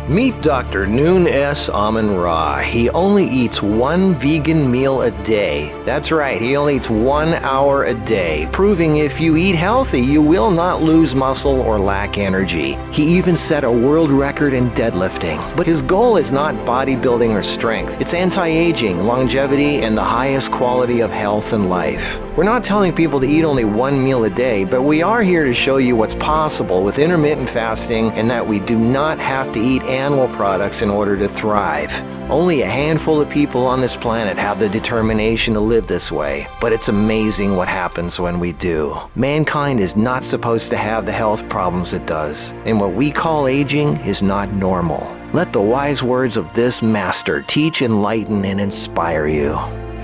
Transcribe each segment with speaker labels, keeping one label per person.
Speaker 1: Meet Dr. Noon S. Amun-Ra. He only eats one vegan meal a day. That's right, he only eats 1 hour a day, proving if you eat healthy, you will not lose muscle or lack energy. He even set a world record in deadlifting. But his goal is not bodybuilding or strength. It's anti-aging, longevity, and the highest quality of health and life. We're not telling people to eat only one meal a day, but we are here to show you what's possible with intermittent fasting and that we do not have to eat animal products in order to thrive. Only a handful of people on this planet have the determination to live this way, but it's amazing what happens when we do. Mankind is not supposed to have the health problems it does, and what we call aging is not normal. Let the wise words of this master teach, enlighten, and inspire you.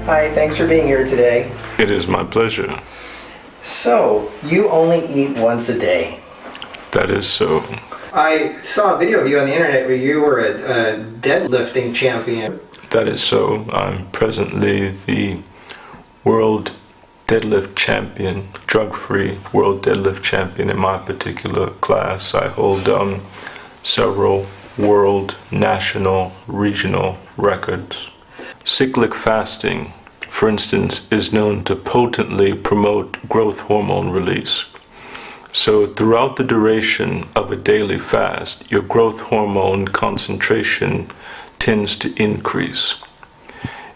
Speaker 2: Hi, thanks for being here today.
Speaker 3: It is my pleasure.
Speaker 2: So, you only eat once a day.
Speaker 3: That is so.
Speaker 2: I saw a video of you on the internet where you were a deadlifting champion.
Speaker 3: That is so. I'm presently the world deadlift champion, drug-free world deadlift champion in my particular class. I hold several world, national, regional records. Cyclic fasting, for instance, is known to potently promote growth hormone release. So throughout the duration of a daily fast, your growth hormone concentration tends to increase.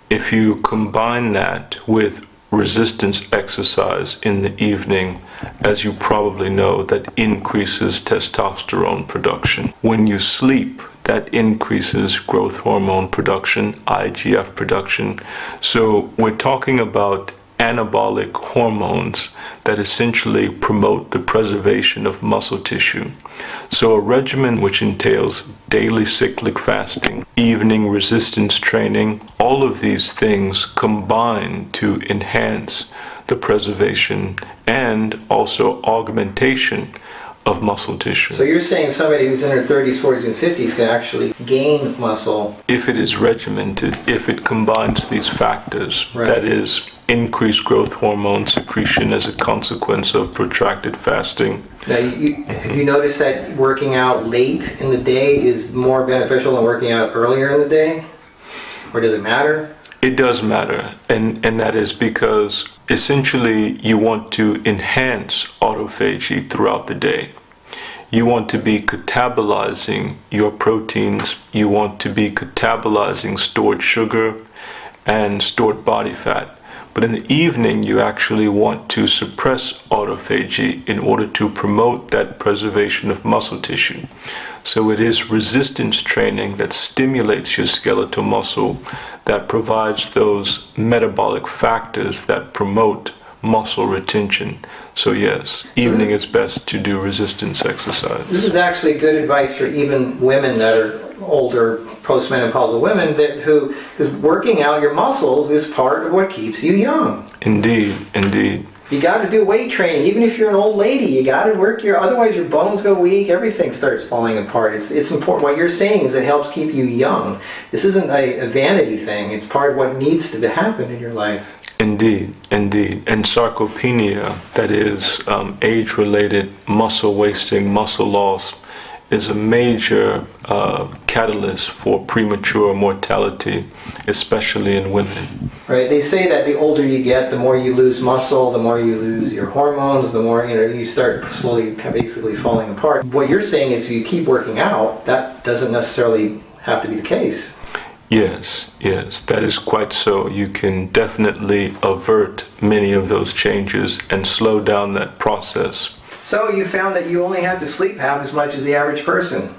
Speaker 3: If you combine that with resistance exercise in the evening, as you probably know, that increases testosterone production. When you sleep, that increases growth hormone production, IGF production. So we're talking about anabolic hormones that essentially promote the preservation of muscle tissue. So a regimen which entails daily cyclic fasting, evening resistance training, all of these things combine to enhance the preservation and also augmentation of muscle tissue.
Speaker 2: So you're saying somebody who's in their 30s, 40s, and 50s can actually gain muscle?
Speaker 3: If it is regimented, if it combines these factors,
Speaker 2: right.
Speaker 3: That is, increased growth hormone secretion as a consequence of protracted fasting.
Speaker 2: Now, have you noticed that working out late in the day is more beneficial than working out earlier in the day? Or does it matter?
Speaker 3: It does matter, and that is because essentially you want to enhance autophagy throughout the day. You want to be catabolizing your proteins, you want to be catabolizing stored sugar and stored body fat. But in the evening, you actually want to suppress autophagy in order to promote that preservation of muscle tissue. So it is resistance training that stimulates your skeletal muscle, that provides those metabolic factors that promote muscle retention. So yes, evening is best to do resistance exercise.
Speaker 2: This is actually good advice for even women that are older, postmenopausal women, because working out your muscles is part of what keeps you young.
Speaker 3: Indeed, indeed.
Speaker 2: You got to do weight training. Even if you're an old lady, you got to work otherwise your bones go weak, everything starts falling apart. It's important. What you're saying is it helps keep you young. This isn't a vanity thing. It's part of what needs to happen in your life.
Speaker 3: Indeed, indeed. And sarcopenia, that is age-related muscle wasting, muscle loss, is a major catalyst for premature mortality, especially in women.
Speaker 2: Right. They say that the older you get, the more you lose muscle, the more you lose your hormones, the more you start slowly basically falling apart. What you're saying is if you keep working out, that doesn't necessarily have to be the case.
Speaker 3: Yes, that is quite so. You can definitely avert many of those changes and slow down that process.
Speaker 2: So you found that you only have to sleep half as much as the average person.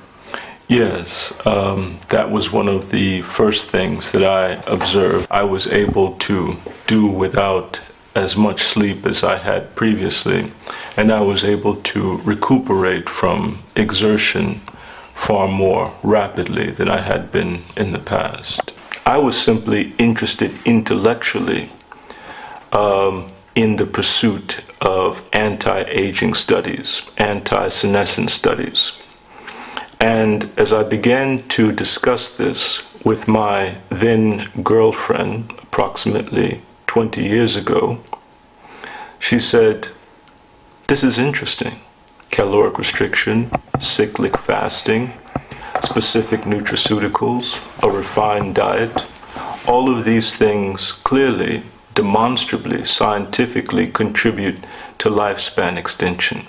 Speaker 3: Yes, that was one of the first things that I observed. I was able to do without as much sleep as I had previously, and I was able to recuperate from exertion far more rapidly than I had been in the past. I was simply interested intellectually in the pursuit of anti-aging studies, anti-senescence studies. And as I began to discuss this with my then girlfriend approximately 20 years ago, she said, "This is interesting. Caloric restriction, cyclic fasting, specific nutraceuticals, a refined diet. All of these things clearly, demonstrably, scientifically contribute to lifespan extension.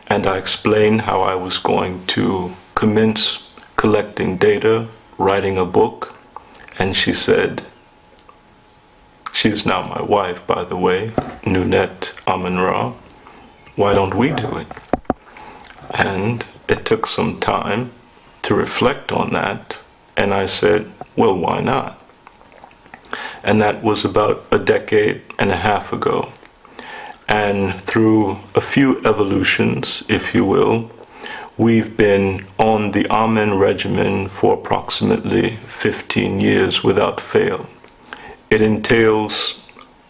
Speaker 3: And I explained how I was going to commence collecting data, writing a book, and she said, she's now my wife, by the way, Nunette Amun-Ra, why don't we do it? And it took some time to reflect on that, and I said, well, why not? And that was about a decade and a half ago. And through a few evolutions, if you will, we've been on the Amen regimen for approximately 15 years without fail. It entails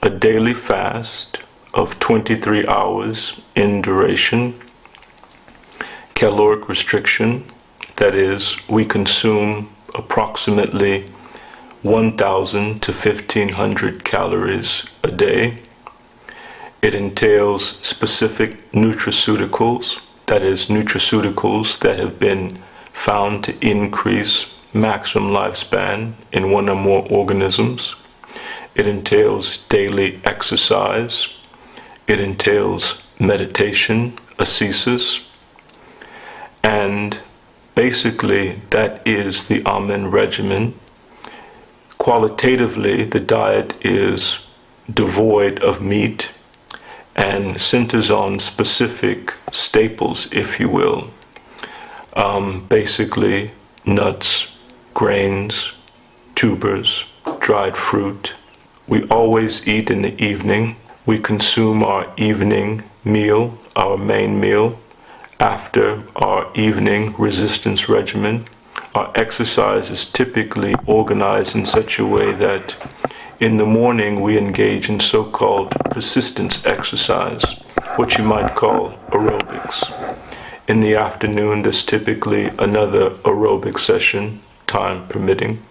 Speaker 3: a daily fast of 23 hours in duration, caloric restriction, that is, we consume approximately 1,000 to 1,500 calories a day. It entails specific nutraceuticals, that is, nutraceuticals that have been found to increase maximum lifespan in one or more organisms. It entails daily exercise. It entails meditation, ascesis, and basically that is the Amen regimen. Qualitatively, the diet is devoid of meat and centers on specific staples, if you will. Basically, nuts, grains, tubers, dried fruit. We always eat in the evening. We consume our evening meal, our main meal, after our evening resistance regimen. Our exercise is typically organized in such a way that in the morning we engage in so-called persistence exercise, what you might call aerobics. In the afternoon, there's typically another aerobic session, time permitting.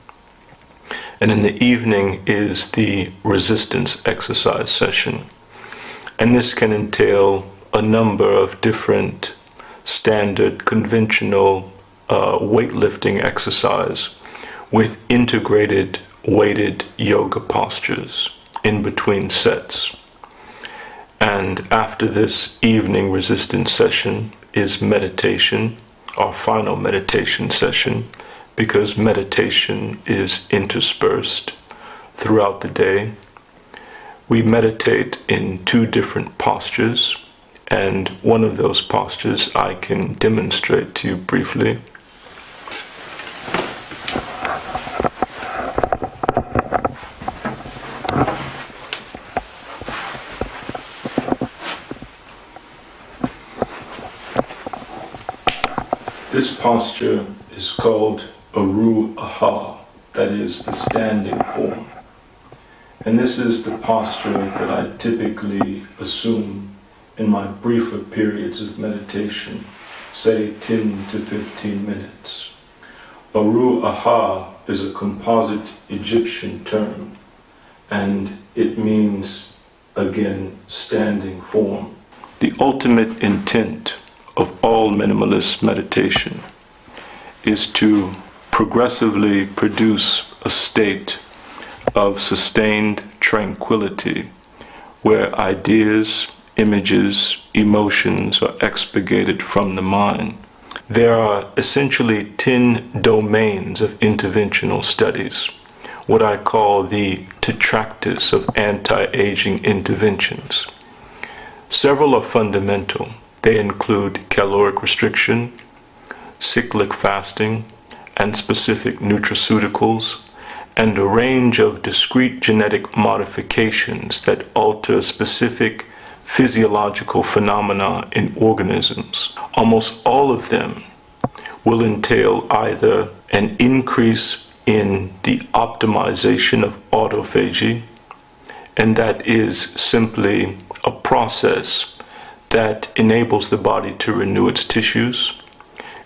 Speaker 3: And in the evening is the resistance exercise session. And this can entail a number of different standard, conventional weightlifting exercise with integrated weighted yoga postures in between sets. And after this evening resistance session is meditation, our final meditation session, because meditation is interspersed throughout the day. We meditate in two different postures, and one of those postures I can demonstrate to you briefly. This posture is called Aru Aha, that is the standing form. And this is the posture that I typically assume in my briefer periods of meditation, say 10 to 15 minutes. Aru Aha is a composite Egyptian term, and it means, again, standing form. The ultimate intent of all minimalist meditation is to progressively produce a state of sustained tranquility where ideas, images, emotions are expurgated from the mind. There are essentially 10 domains of interventional studies, what I call the tetractys of anti-aging interventions. Several are fundamental. They include caloric restriction, cyclic fasting, and specific nutraceuticals, and a range of discrete genetic modifications that alter specific physiological phenomena in organisms. Almost all of them will entail either an increase in the optimization of autophagy, and that is simply a process that enables the body to renew its tissues.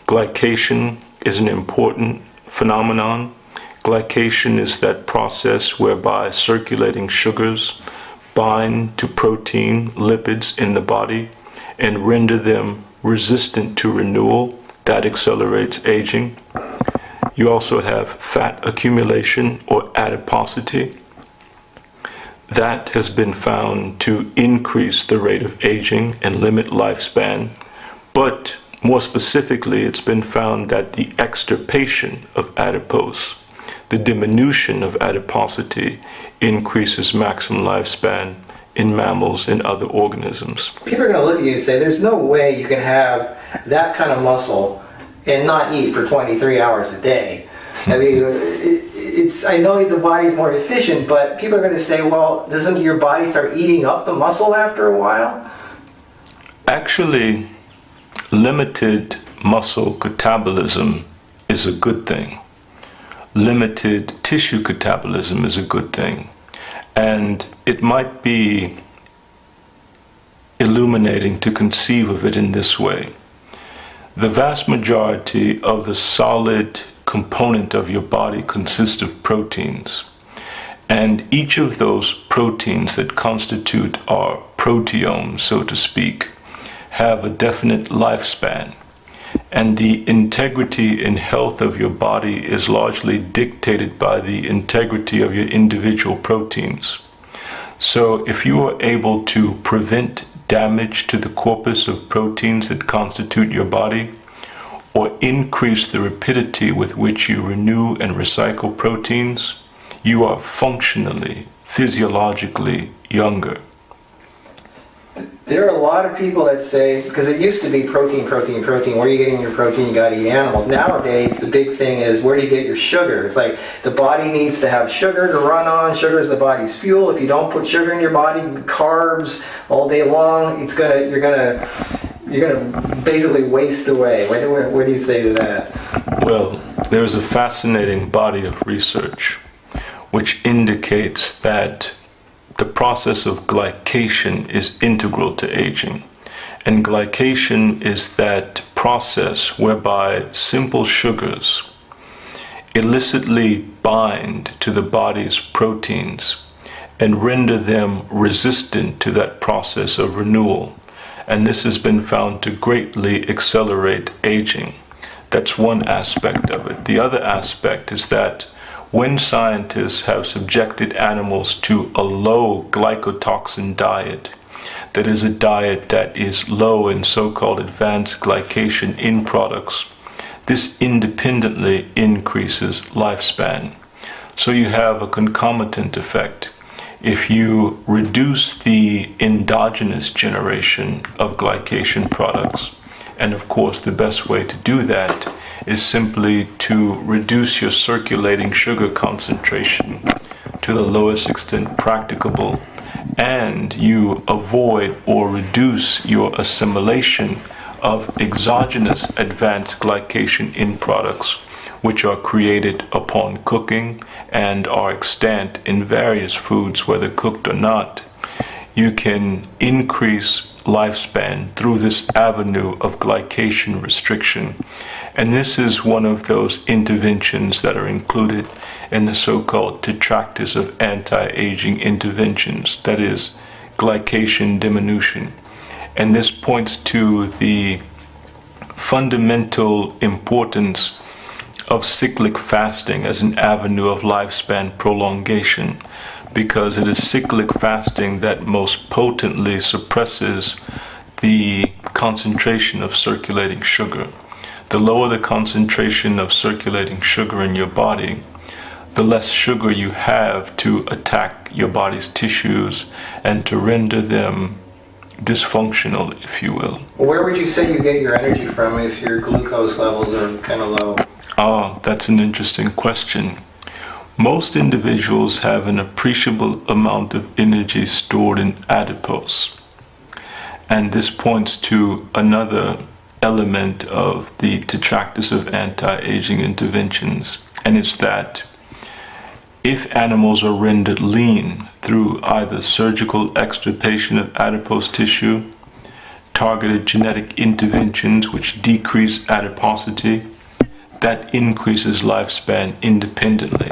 Speaker 3: Glycation is an important phenomenon. Glycation is that process whereby circulating sugars bind to protein, lipids in the body, and render them resistant to renewal, that accelerates aging. You also have fat accumulation or adiposity. That has been found to increase the rate of aging and limit lifespan. But more specifically, it's been found that the extirpation of adipose, the diminution of adiposity, increases maximum lifespan in mammals and other organisms.
Speaker 2: People are going to look at you and say, there's no way you can have that kind of muscle and not eat for 23 hours a day. I mean, I know the body's more efficient, but people are going to say, well, doesn't your body start eating up the muscle after a while?
Speaker 3: Actually, limited muscle catabolism is a good thing. Limited tissue catabolism is a good thing. And it might be illuminating to conceive of it in this way. The vast majority of the solid component of your body consists of proteins. And each of those proteins that constitute our proteome, so to speak, have a definite lifespan. And the integrity and health of your body is largely dictated by the integrity of your individual proteins. So if you are able to prevent damage to the corpus of proteins that constitute your body, or increase the rapidity with which you renew and recycle proteins, you are functionally, physiologically younger.
Speaker 2: There are a lot of people that say, because it used to be protein, where are you getting your protein? You got to eat animals. Nowadays, the big thing is, where do you get your sugar? It's like the body needs to have sugar to run on. Sugar is the body's fuel. If you don't put sugar in your body, carbs all day long, you're gonna basically waste away. What do you say to that?
Speaker 3: Well, there is a fascinating body of research which indicates that the process of glycation is integral to aging. And glycation is that process whereby simple sugars illicitly bind to the body's proteins and render them resistant to that process of renewal. And this has been found to greatly accelerate aging. That's one aspect of it. The other aspect is that when scientists have subjected animals to a low glycotoxin diet, that is a diet that is low in so-called advanced glycation in products, this independently increases lifespan. So you have a concomitant effect. If you reduce the endogenous generation of glycation products, and of course the best way to do that is simply to reduce your circulating sugar concentration to the lowest extent practicable, and you avoid or reduce your assimilation of exogenous advanced glycation in products, which are created upon cooking and are extant in various foods, whether cooked or not, you can increase lifespan through this avenue of glycation restriction. And this is one of those interventions that are included in the so-called tetractys of anti-aging interventions, that is, glycation diminution. And this points to the fundamental importance of cyclic fasting as an avenue of lifespan prolongation, because it is cyclic fasting that most potently suppresses the concentration of circulating sugar. The lower the concentration of circulating sugar in your body, the less sugar you have to attack your body's tissues and to render them dysfunctional, if you will.
Speaker 2: Where would you say you get your energy from if your glucose levels are kind of low?
Speaker 3: Ah, that's an interesting question. Most individuals have an appreciable amount of energy stored in adipose. And this points to another element of the tetractys of anti-aging interventions. And it's that if animals are rendered lean through either surgical extirpation of adipose tissue, targeted genetic interventions which decrease adiposity, that increases lifespan independently.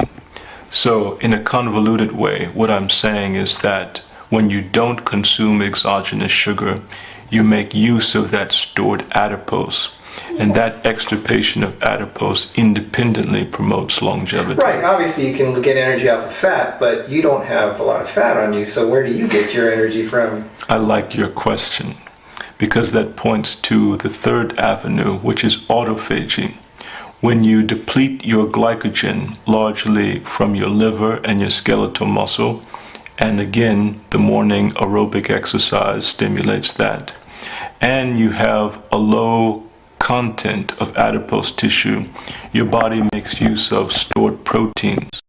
Speaker 3: So in a convoluted way, what I'm saying is that when you don't consume exogenous sugar, you make use of that stored adipose. And that extirpation of adipose independently promotes longevity.
Speaker 2: Right, obviously you can get energy off of fat, but you don't have a lot of fat on you, so where do you get your energy from?
Speaker 3: I like your question, because that points to the third avenue, which is autophagy. When you deplete your glycogen largely from your liver and your skeletal muscle, and again, the morning aerobic exercise stimulates that, and you have a low content of adipose tissue, your body makes use of stored proteins.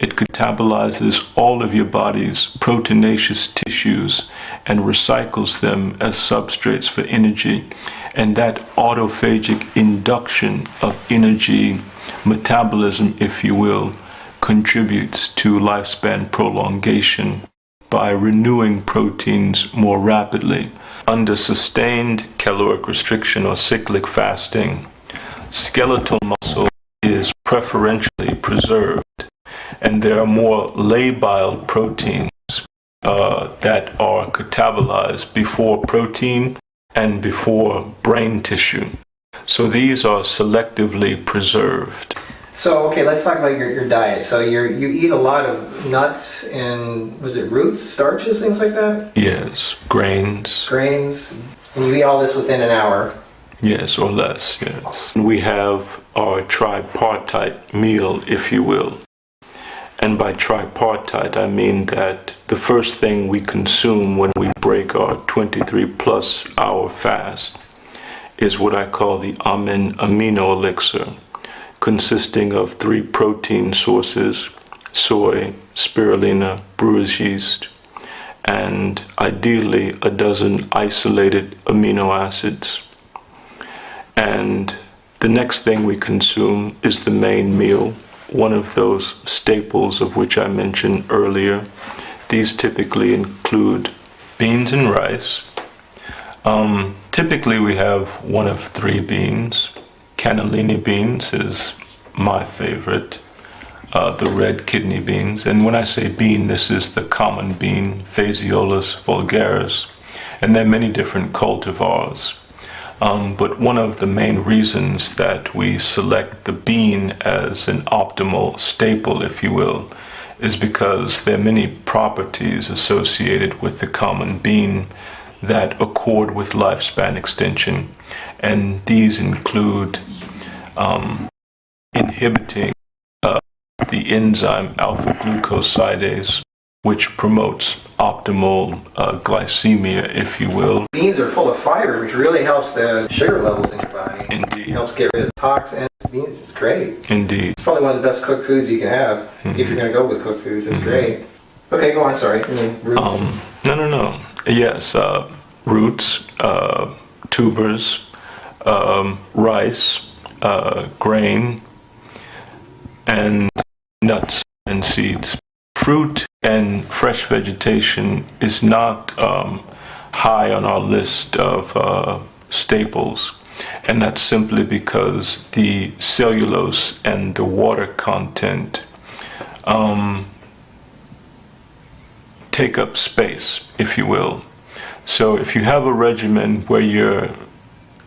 Speaker 3: It catabolizes all of your body's proteinaceous tissues and recycles them as substrates for energy. And that autophagic induction of energy metabolism, if you will, contributes to lifespan prolongation by renewing proteins more rapidly. Under sustained caloric restriction or cyclic fasting, skeletal muscle is preferentially preserved, and there are more labile proteins that are catabolized before protein and before brain tissue. So these are selectively preserved.
Speaker 2: So, okay, let's talk about your diet. So you eat a lot of nuts and, was it roots, starches, things like that?
Speaker 3: Yes, grains.
Speaker 2: Grains. And you eat all this within an hour?
Speaker 3: Yes, or less, yes. We have our tripartite meal, if you will. And by tripartite, I mean that the first thing we consume when we break our 23-plus hour fast is what I call the amino elixir, consisting of 3 protein sources: soy, spirulina, brewer's yeast, and ideally a dozen isolated amino acids. And the next thing we consume is the main meal, one of those staples of which I mentioned earlier. These typically include beans and rice. Typically we have one of 3 beans. Cannellini beans is my favorite, the red kidney beans. And when I say bean, this is the common bean, Phaseolus vulgaris. And there are many different cultivars. But one of the main reasons that we select the bean as an optimal staple, if you will, is because there are many properties associated with the common bean that accord with lifespan extension. And these include inhibiting the enzyme alpha-glucosidase, which promotes optimal glycemia, if you will.
Speaker 2: Beans are full of fiber, which really helps the sugar levels in your body.
Speaker 3: Indeed.
Speaker 2: It helps get rid of toxins. Beans, it's great.
Speaker 3: Indeed.
Speaker 2: It's probably one of the best cooked foods you can have. If you're going to go with cooked foods, it's great. Okay, go on, sorry. Roots.
Speaker 3: No. Yes, roots, tubers, rice, grain, and nuts and seeds. Fruit and fresh vegetation is not high on our list of staples, and that's simply because the cellulose and the water content take up space, if you will. So if you have a regimen where you're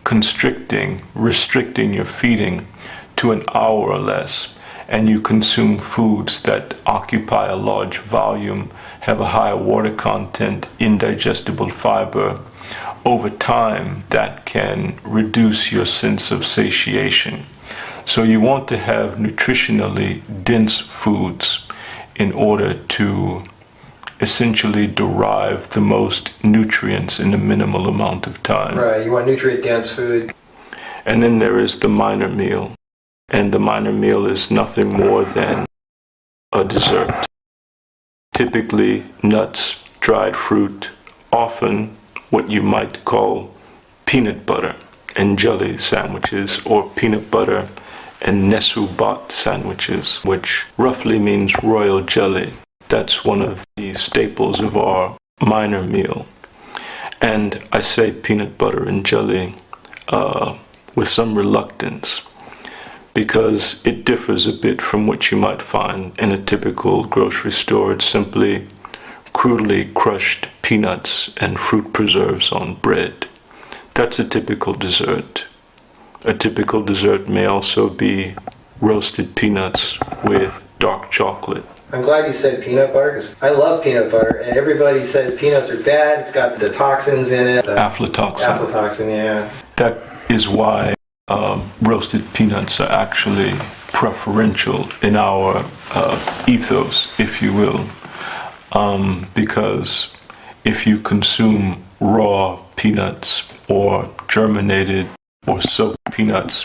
Speaker 3: restricting your feeding to an hour or less, and you consume foods that occupy a large volume, have a higher water content, indigestible fiber, over time that can reduce your sense of satiation. So you want to have nutritionally dense foods in order to essentially derive the most nutrients in a minimal amount of time.
Speaker 2: Right, you want nutrient-dense food.
Speaker 3: And then there is the minor meal. And the minor meal is nothing more than a dessert. Typically nuts, dried fruit, often what you might call peanut butter and jelly sandwiches, or peanut butter and nesubat sandwiches, which roughly means royal jelly. That's one of the staples of our minor meal. And I say peanut butter and jelly with some reluctance, because it differs a bit from what you might find in a typical grocery store. It's simply crudely crushed peanuts and fruit preserves on bread. That's a typical dessert. A typical dessert may also be roasted peanuts with dark chocolate.
Speaker 2: I'm glad you said peanut butter, because I love peanut butter, and everybody says peanuts are bad. It's got the toxins in it.
Speaker 3: Aflatoxin.
Speaker 2: Aflatoxin, yeah.
Speaker 3: That is why roasted peanuts are actually preferential in our ethos, if you will, because if you consume raw peanuts or germinated or soaked peanuts,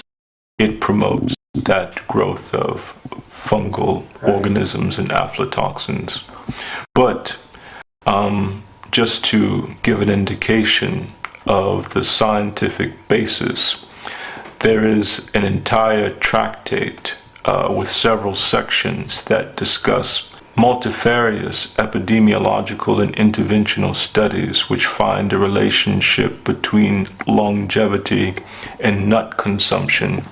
Speaker 3: it promotes that growth of fungal organisms and aflatoxins. But just to give an indication of the scientific basis, there is an entire tractate with several sections that discuss multifarious epidemiological and interventional studies which find a relationship between longevity and nut consumption.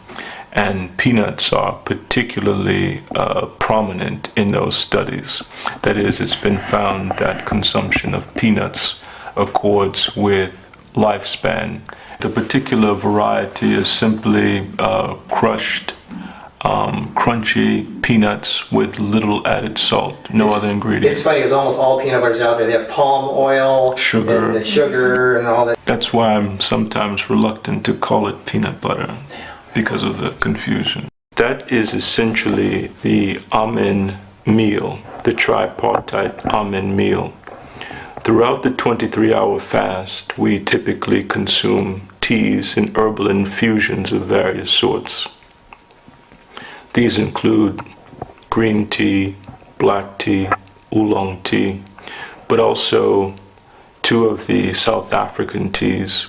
Speaker 3: And peanuts are particularly prominent in those studies. That is, it's been found that consumption of peanuts accords with lifespan. The particular variety is simply crushed, crunchy peanuts with little added salt, no other ingredients.
Speaker 2: It's funny because almost all peanut butters out there, they have palm oil,
Speaker 3: sugar,
Speaker 2: and the sugar and all that.
Speaker 3: That's why I'm sometimes reluctant to call it peanut butter, because of the confusion. That is essentially the Amen meal, the tripartite Amen meal. Throughout the 23-hour fast, we typically consume teas and herbal infusions of various sorts. These include green tea, black tea, oolong tea, but also two of the South African teas,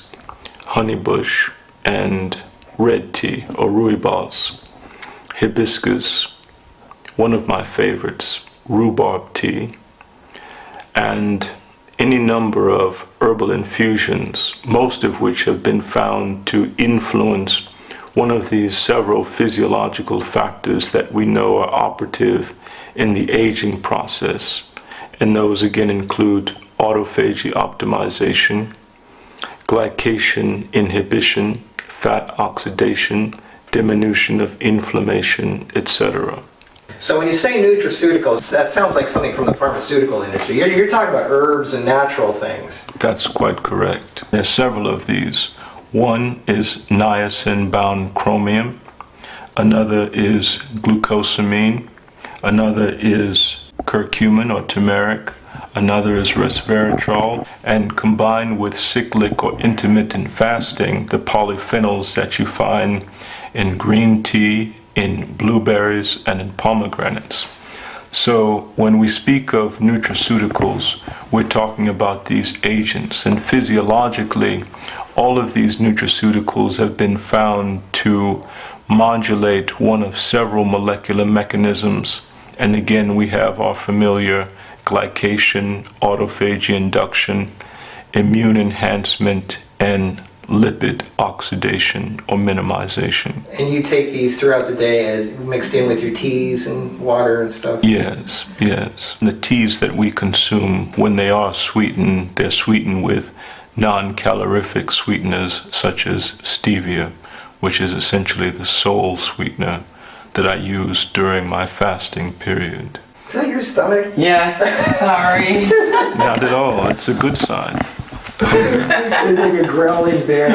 Speaker 3: honeybush and red tea or rooibos, hibiscus, one of my favorites, rhubarb tea, and any number of herbal infusions, most of which have been found to influence one of these several physiological factors that we know are operative in the aging process. And those again include autophagy optimization, glycation inhibition, fat oxidation, diminution of inflammation, etc.
Speaker 2: So when you say nutraceuticals, that sounds like something from the pharmaceutical industry. You're talking about herbs and natural things.
Speaker 3: That's quite correct. There's several of these. One is niacin-bound chromium. Another is glucosamine. Another is curcumin or turmeric. Another is resveratrol. And combined with cyclic or intermittent fasting, the polyphenols that you find in green tea, in blueberries, and in pomegranates. So when we speak of nutraceuticals, we're talking about these agents. And physiologically, all of these nutraceuticals have been found to modulate one of several molecular mechanisms. And again, we have our familiar glycation, autophagy induction, immune enhancement, and lipid oxidation or minimization.
Speaker 2: And you take these throughout the day as mixed in with your teas and water and stuff?
Speaker 3: Yes, yes. The teas that we consume, when they are sweetened, they're sweetened with non-calorific sweeteners such as stevia, which is essentially the sole sweetener that I use during my fasting period.
Speaker 2: Is that your stomach?
Speaker 4: Yes, sorry.
Speaker 3: Not at all. It's a good sign.
Speaker 2: It's like a growling bear.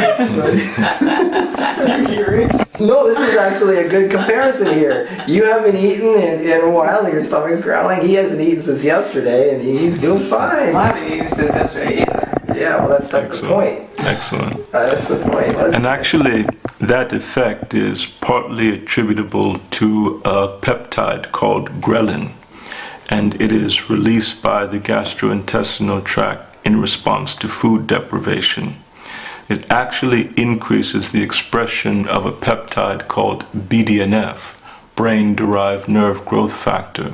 Speaker 4: You hear it?
Speaker 2: No, this is actually a good comparison here. You haven't eaten in a while and your stomach's growling. He hasn't eaten since yesterday and he's doing fine.
Speaker 4: I haven't eaten since yesterday either.
Speaker 2: Yeah, well that's the point.
Speaker 3: Excellent.
Speaker 2: That's the point.
Speaker 3: And actually, that effect is partly attributable to a peptide called ghrelin, and it is released by the gastrointestinal tract in response to food deprivation. It actually increases the expression of a peptide called BDNF, brain-derived nerve growth factor,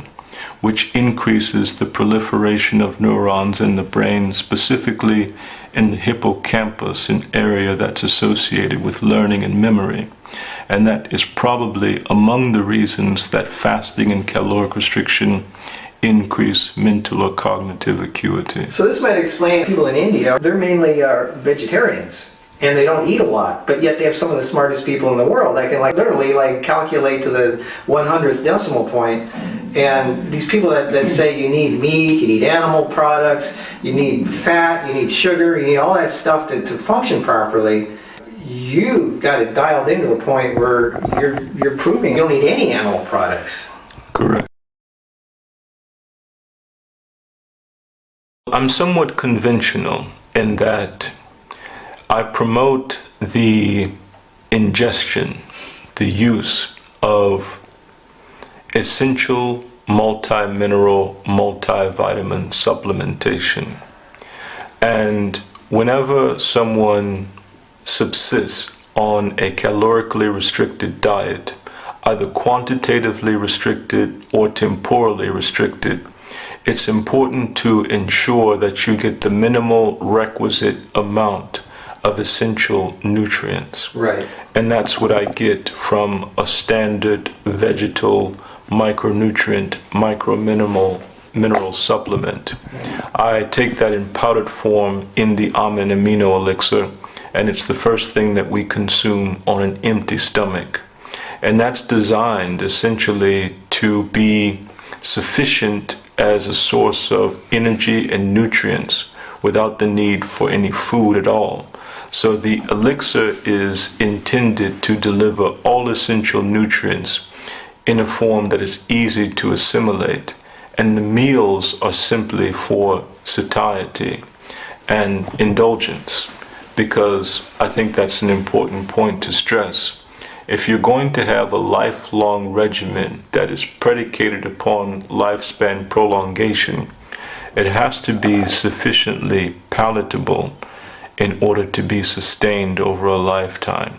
Speaker 3: which increases the proliferation of neurons in the brain, specifically in the hippocampus, an area that's associated with learning and memory. And that is probably among the reasons that fasting and caloric restriction increase mental or cognitive acuity.
Speaker 2: So this might explain people in India, they're mainly vegetarians. and they don't eat a lot, but yet they have some of the smartest people in the world that can literally calculate to the 100th decimal point. And these people that say you need meat, you need animal products, you need fat, you need sugar, you need all that stuff to function properly, you've got it dialed into a point where you're proving you don't need any animal products.
Speaker 3: Correct. I'm somewhat conventional in that I promote the ingestion, the use of essential multi-mineral, multivitamin supplementation. And whenever someone subsists on a calorically restricted diet, either quantitatively restricted or temporally restricted, it's important to ensure that you get the minimal requisite amount of essential nutrients.
Speaker 2: Right.
Speaker 3: And that's what I get from a standard vegetal micronutrient, mineral supplement. I take that in powdered form in the Almond Amino Elixir, and it's the first thing that we consume on an empty stomach. And that's designed essentially to be sufficient as a source of energy and nutrients without the need for any food at all. So the elixir is intended to deliver all essential nutrients in a form that is easy to assimilate, and the meals are simply for satiety and indulgence, because I think that's an important point to stress. If you're going to have a lifelong regimen that is predicated upon lifespan prolongation, it has to be sufficiently palatable in order to be sustained over a lifetime.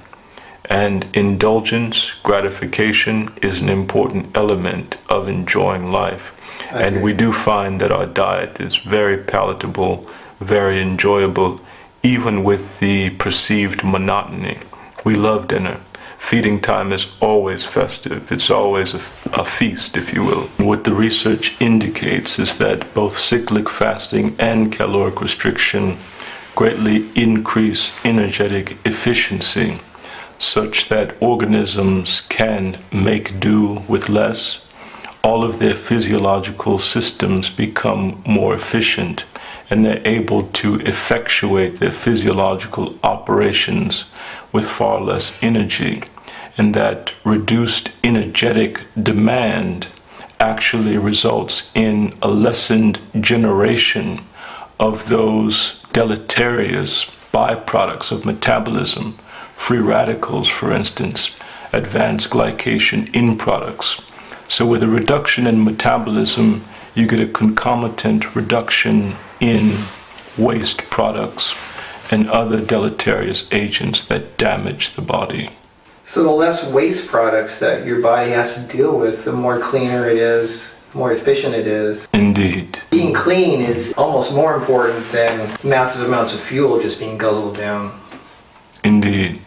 Speaker 3: And indulgence, gratification, is an important element of enjoying life. And we do find that our diet is very palatable, very enjoyable, even with the perceived monotony. We love dinner. Feeding time is always festive. It's always a feast, if you will. What the research indicates is that both cyclic fasting and caloric restriction greatly increase energetic efficiency, such that organisms can make do with less. All of their physiological systems become more efficient, and they're able to effectuate their physiological operations with far less energy. And that reduced energetic demand actually results in a lessened generation of those deleterious byproducts of metabolism, free radicals, for instance, advanced glycation end products. So with a reduction in metabolism, you get a concomitant reduction in waste products and other deleterious agents that damage the body.
Speaker 2: So the less waste products that your body has to deal with, the more cleaner it is, more efficient it is.
Speaker 3: Indeed.
Speaker 2: Being clean is almost more important than massive amounts of fuel just being guzzled down.
Speaker 3: Indeed.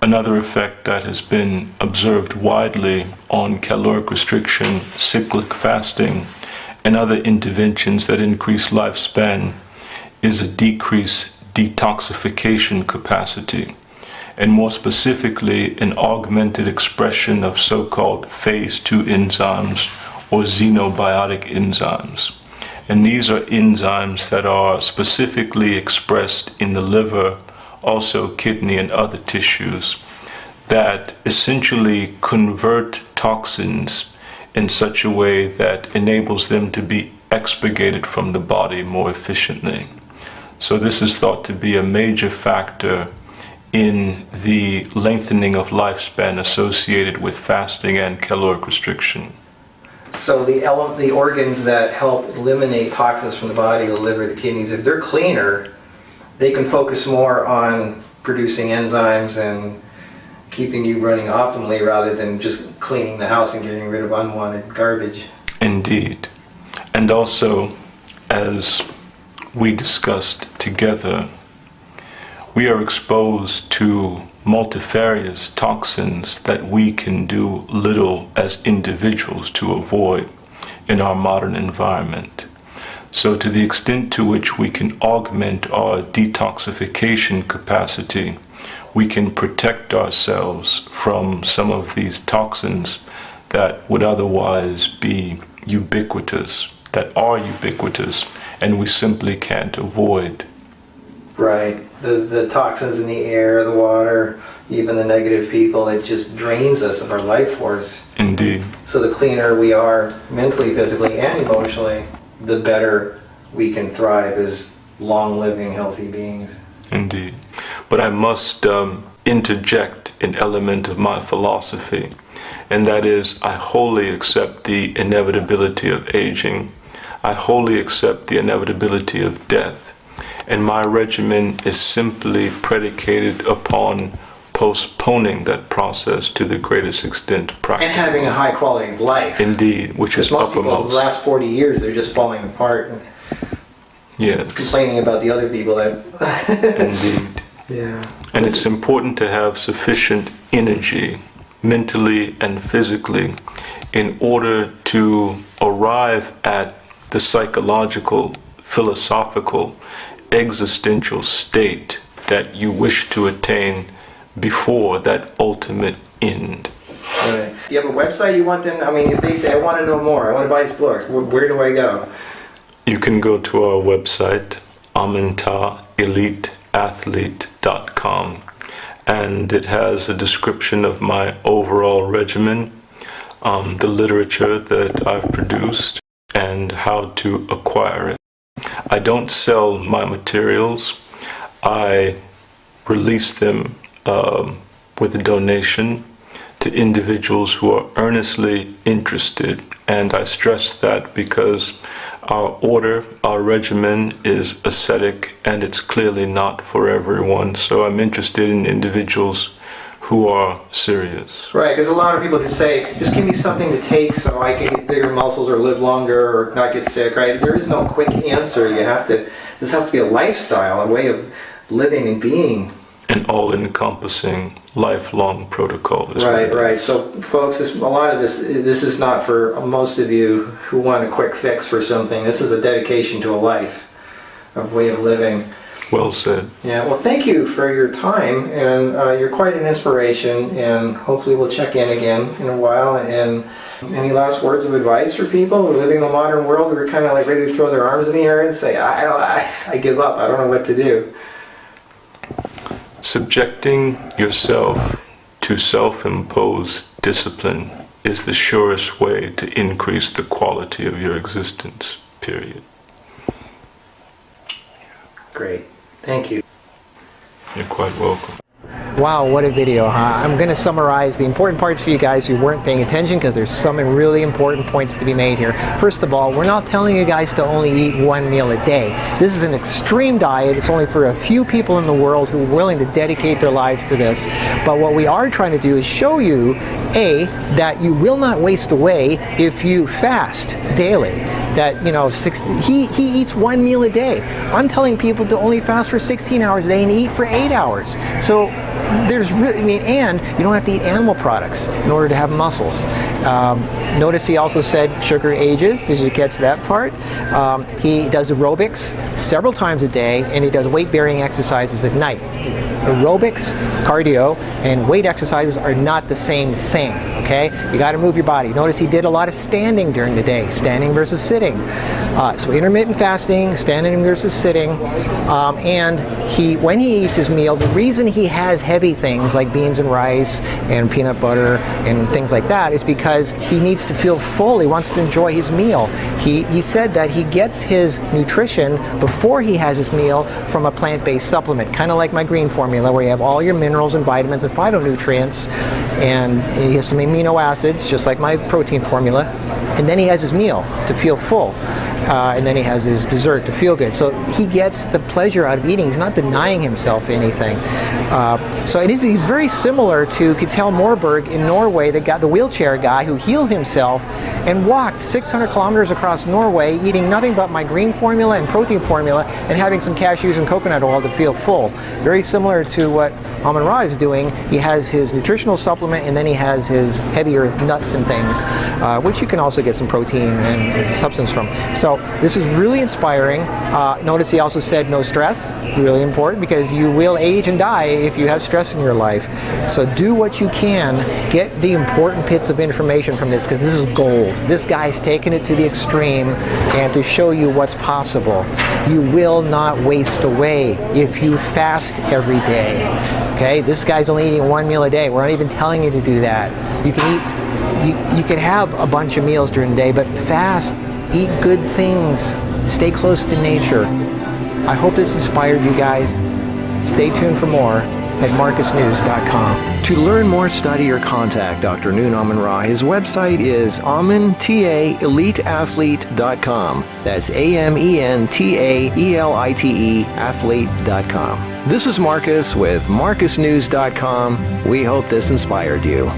Speaker 3: Another effect that has been observed widely on caloric restriction, cyclic fasting, and other interventions that increase lifespan is a decreased detoxification capacity, and more specifically an augmented expression of so-called phase 2 enzymes or xenobiotic enzymes. And these are enzymes that are specifically expressed in the liver, also kidney and other tissues, that essentially convert toxins in such a way that enables them to be expurgated from the body more efficiently. So this is thought to be a major factor in the lengthening of lifespan associated with fasting and caloric restriction.
Speaker 2: So the organs that help eliminate toxins from the body, the liver, the kidneys, if they're cleaner, they can focus more on producing enzymes and keeping you running optimally rather than just cleaning the house and getting rid of unwanted garbage.
Speaker 3: Indeed. And also, as we discussed together, we are exposed to multifarious toxins that we can do little as individuals to avoid in our modern environment. So to the extent to which we can augment our detoxification capacity, we can protect ourselves from some of these toxins that would otherwise be ubiquitous, that are ubiquitous, and we simply can't avoid.
Speaker 2: Right. The toxins in the air, the water, even the negative people, it just drains us of our life force.
Speaker 3: Indeed.
Speaker 2: So the cleaner we are mentally, physically, and emotionally, the better we can thrive as long-living, healthy beings.
Speaker 3: Indeed. But I must interject an element of my philosophy, and that is I wholly accept the inevitability of aging. I wholly accept the inevitability of death. And my regimen is simply predicated upon postponing that process to the greatest extent practical.
Speaker 2: And having a high quality of life.
Speaker 3: Indeed, which is
Speaker 2: most people in
Speaker 3: uppermost.
Speaker 2: the last 40 years, they're just falling apart and
Speaker 3: Yes.
Speaker 2: complaining about the other people that...
Speaker 3: Indeed.
Speaker 2: Yeah.
Speaker 3: And it's important to have sufficient energy, mentally and physically, in order to arrive at the psychological, philosophical, existential state that you wish to attain before that ultimate end.
Speaker 2: Right. Do you have a website you want them? I mean, if they say, I want to know more, I want to buy his books, where do I go?
Speaker 3: You can go to our website, amintaeliteathlete.com, and it has a description of my overall regimen, the literature that I've produced, and how to acquire it. I don't sell my materials. I release them with a donation to individuals who are earnestly interested. And I stress that because our order, our regimen is ascetic, and it's clearly not for everyone. So I'm interested in individuals who are serious.
Speaker 2: Right, because a lot of people just say, just give me something to take so I can get bigger muscles or live longer or not get sick, right? There is no quick answer. This has to be a lifestyle, a way of living and being.
Speaker 3: An all-encompassing, lifelong protocol.
Speaker 2: Right. So, folks, a lot of this is not for most of you who want a quick fix for something. This is a dedication to a life, a way of living.
Speaker 3: Well said.
Speaker 2: Yeah, well, thank you for your time, and you're quite an inspiration, and hopefully we'll check in again in a while. And any last words of advice for people who are living in the modern world who are kind of like ready to throw their arms in the air and say, I give up, I don't know what to do?
Speaker 3: Subjecting yourself to self-imposed discipline is the surest way to increase the quality of your existence, period.
Speaker 2: Great. Thank you.
Speaker 3: You're quite welcome.
Speaker 1: Wow, what a video, huh? I'm going to summarize the important parts for you guys who weren't paying attention, because there's some really important points to be made here. First of all, we're not telling you guys to only eat one meal a day. This is an extreme diet. It's only for a few people in the world who are willing to dedicate their lives to this. But what we are trying to do is show you, A, that you will not waste away if you fast daily. That, you know, he eats one meal a day. I'm telling people to only fast for 16 hours a day and eat for 8 hours. So there's really, and you don't have to eat animal products in order to have muscles. Notice he also said sugar ages. Did you catch that part? He does aerobics several times a day, and he does weight-bearing exercises at night. Aerobics, cardio, and weight exercises are not the same thing, okay? You got to move your body. Notice he did a lot of standing during the day, standing versus sitting. So intermittent fasting, standing versus sitting, and when he eats his meal, the reason he has heavy things like beans and rice and peanut butter and things like that is because he needs to feel full. He wants to enjoy his meal. He said that he gets his nutrition before he has his meal from a plant-based supplement, kind of like my green formula, where you have all your minerals and vitamins and phytonutrients, and he has some amino acids, just like my protein formula, and then he has his meal to feel full. And then he has his dessert to feel good. So he gets the pleasure out of eating. He's not denying himself anything. So he's very similar to Kjetil Morberg in Norway, the wheelchair guy who healed himself and walked 600 kilometers across Norway, eating nothing but my green formula and protein formula, and having some cashews and coconut oil to feel full. Very similar to what Amin Ra is doing. He has his nutritional supplement, and then he has his heavier nuts and things, which you can also get some protein and substance from. So
Speaker 2: this is really inspiring. Notice he also said no stress, really important, because you will age and die if you have stress in your life. So do what you can, get the important bits of information from this, because this is gold. This guy's taken it to the extreme and to show you what's possible. You will not waste away if you fast every day. Okay, this guy's only eating one meal a day. We're not even telling you to do that. You can eat, you can have a bunch of meals during the day, but fast, eat good things, stay close to nature. I hope this inspired you guys. Stay tuned for more at marcusnews.com.
Speaker 1: To learn more, study, or contact Dr. Noon Amun-Ra, his website is AmenTAEliteAthlete.com. That's AmenTAELITE athlete.com. This is Marcus with MarcusNews.com. We hope this inspired you.